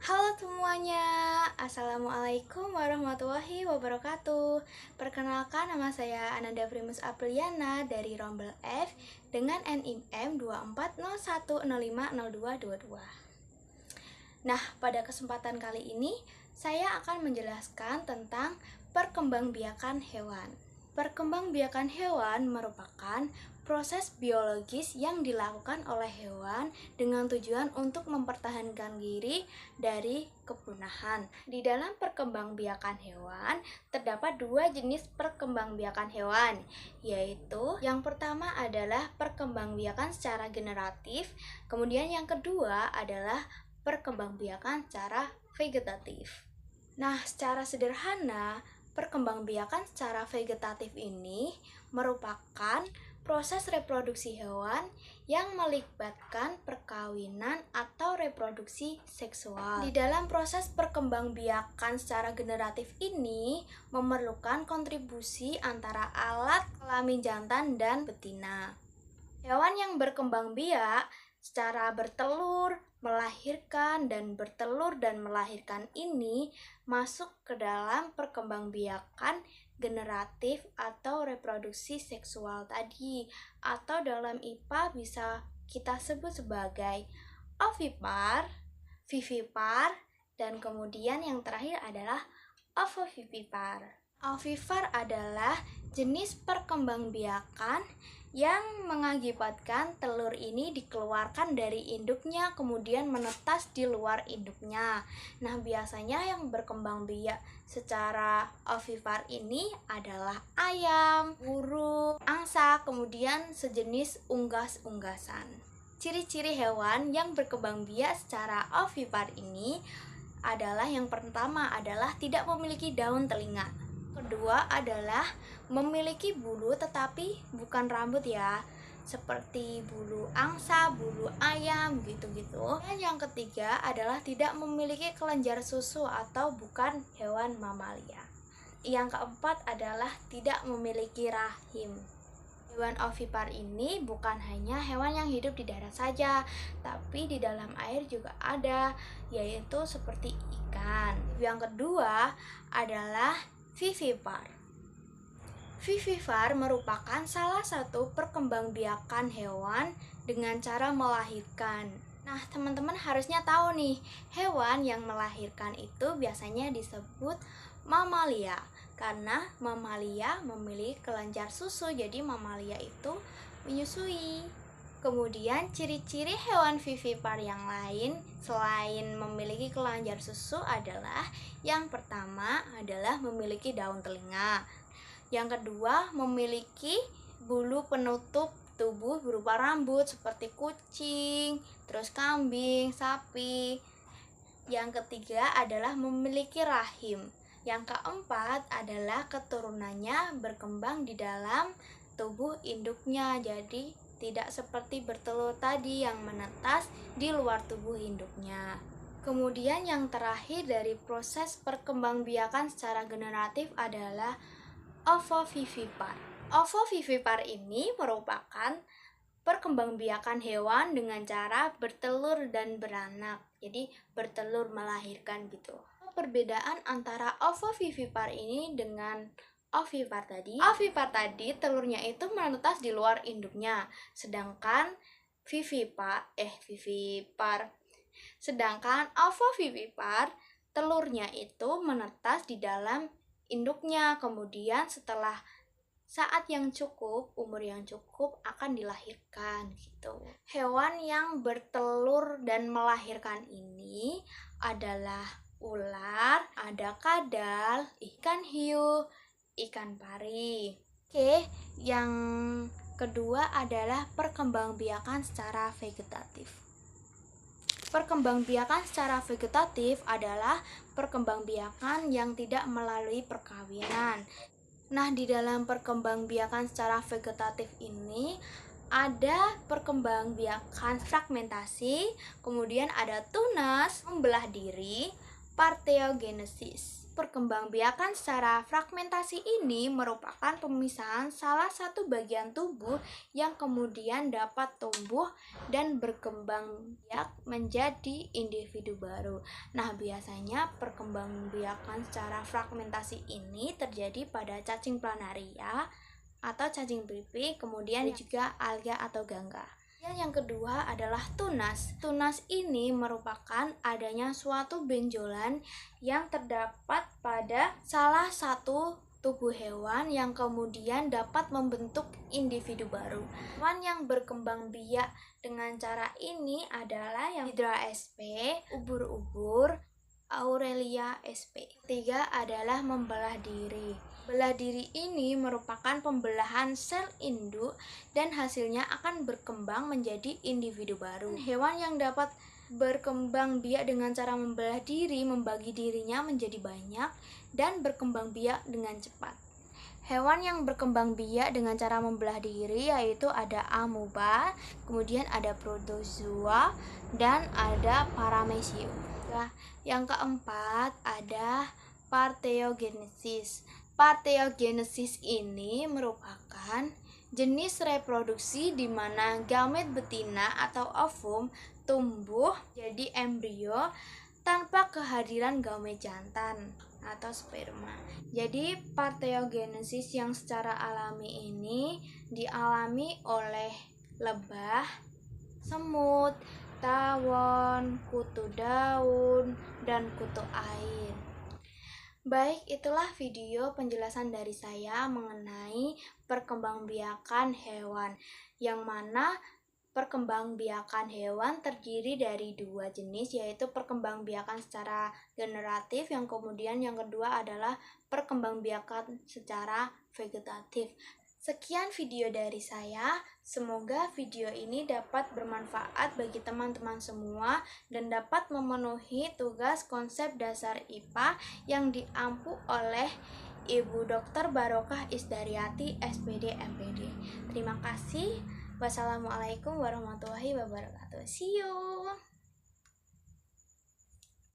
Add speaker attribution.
Speaker 1: Halo semuanya, Assalamualaikum warahmatullahi wabarakatuh. Perkenalkan, nama saya Ananda Primus Apriliana dari Rombel F dengan NIM 2401050222. Nah, pada kesempatan kali ini saya akan menjelaskan tentang perkembangbiakan hewan. Perkembangbiakan hewan merupakan proses biologis yang dilakukan oleh hewan dengan tujuan untuk mempertahankan diri dari kepunahan. Di dalam perkembangbiakan hewan terdapat dua jenis perkembangbiakan hewan, yaitu yang pertama adalah perkembangbiakan secara generatif, kemudian yang kedua adalah perkembangbiakan secara vegetatif. Nah, secara sederhana, perkembangbiakan secara vegetatif ini merupakan proses reproduksi hewan yang melibatkan perkawinan atau reproduksi seksual. Di dalam proses perkembangbiakan secara generatif ini memerlukan kontribusi antara alat kelamin jantan dan betina. Hewan yang berkembang biak secara bertelur, melahirkan, dan melahirkan ini masuk ke dalam perkembangbiakan generatif atau reproduksi seksual tadi, atau dalam IPA bisa kita sebut sebagai ovipar, vivipar, dan kemudian yang terakhir adalah ovovivipar. Ovipar adalah jenis perkembangbiakan yang mengakibatkan telur ini dikeluarkan dari induknya kemudian menetas di luar induknya. Nah, biasanya yang berkembang biak secara ovipar ini adalah ayam, burung, angsa, kemudian sejenis unggas-unggasan. Ciri-ciri hewan yang berkembang biak secara ovipar ini adalah yang pertama adalah tidak memiliki daun telinga. Kedua adalah memiliki bulu tetapi bukan rambut ya, seperti bulu angsa, bulu ayam gitu-gitu. Dan yang ketiga adalah tidak memiliki kelenjar susu atau bukan hewan mamalia. Yang keempat adalah tidak memiliki rahim. Hewan ovipar ini bukan hanya hewan yang hidup di darat saja, tapi di dalam air juga ada, yaitu seperti ikan. Yang kedua adalah vivipar. Vivipar merupakan salah satu perkembangbiakan hewan dengan cara melahirkan. Nah, teman-teman harusnya tahu nih, hewan yang melahirkan itu biasanya disebut mamalia, karena mamalia memiliki kelenjar susu, jadi mamalia itu menyusui. Kemudian ciri-ciri hewan vivipar yang lain selain memiliki kelenjar susu adalah yang pertama adalah memiliki daun telinga. Yang kedua memiliki bulu penutup tubuh berupa rambut seperti kucing, terus kambing, sapi. Yang ketiga adalah memiliki rahim. Yang keempat adalah keturunannya berkembang di dalam tubuh induknya, jadi tidak seperti bertelur tadi yang menetas di luar tubuh induknya. Kemudian yang terakhir dari proses perkembangbiakan secara generatif adalah ovovivipar. Ovovivipar ini merupakan perkembangbiakan hewan dengan cara bertelur dan beranak. Jadi bertelur melahirkan gitu. Perbedaan antara ovovivipar ini dengan ovipar tadi telurnya itu menetas di luar induknya, sedangkan ovovivipar telurnya itu menetas di dalam induknya, kemudian setelah saat yang cukup, umur yang cukup akan dilahirkan gitu. Hewan yang bertelur dan melahirkan ini adalah ular, ada kadal, ikan hiu, ikan pari. Oke, yang kedua adalah perkembangbiakan secara vegetatif. Perkembangbiakan secara vegetatif adalah perkembangbiakan yang tidak melalui perkawinan. Nah, di dalam perkembangbiakan secara vegetatif ini ada perkembangbiakan fragmentasi, kemudian ada tunas, membelah diri, parthenogenesis. perkembangbiakan secara fragmentasi ini merupakan pemisahan salah satu bagian tubuh yang kemudian dapat tumbuh dan berkembang biak menjadi individu baru. Nah, biasanya perkembangbiakan secara fragmentasi ini terjadi pada cacing planaria atau cacing pipih, kemudian juga alga atau gangga. Yang kedua adalah tunas. Tunas ini merupakan adanya suatu benjolan yang terdapat pada salah satu tubuh hewan yang kemudian dapat membentuk individu baru. Hewan yang berkembang biak dengan cara ini adalah yang Hydra sp, ubur-ubur, Aurelia sp. Ketiga adalah membelah diri. Belah diri ini merupakan pembelahan sel induk dan hasilnya akan berkembang menjadi individu baru. Hewan yang dapat berkembang biak dengan cara membelah diri membagi dirinya menjadi banyak dan berkembang biak dengan cepat. Hewan yang berkembang biak dengan cara membelah diri yaitu ada amoeba, kemudian ada protozoa, dan ada paramecium. Nah, yang keempat ada parthenogenesis. Parthenogenesis ini merupakan jenis reproduksi di mana gamet betina atau ovum tumbuh jadi embrio tanpa kehadiran gamet jantan atau sperma. Jadi parthenogenesis yang secara alami ini dialami oleh lebah, semut, tawon, kutu daun, dan kutu air. Baik, itulah video penjelasan dari saya mengenai perkembangbiakan hewan, yang mana perkembangbiakan hewan terdiri dari dua jenis, yaitu perkembangbiakan secara generatif, yang kemudian yang kedua adalah perkembangbiakan secara vegetatif. Sekian video dari saya, semoga video ini dapat bermanfaat bagi teman-teman semua dan dapat memenuhi tugas konsep dasar IPA yang diampu oleh Ibu Dr. Barokah Isdaryati, SPD, MPD. Terima kasih. Wassalamualaikum warahmatullahi wabarakatuh. See you.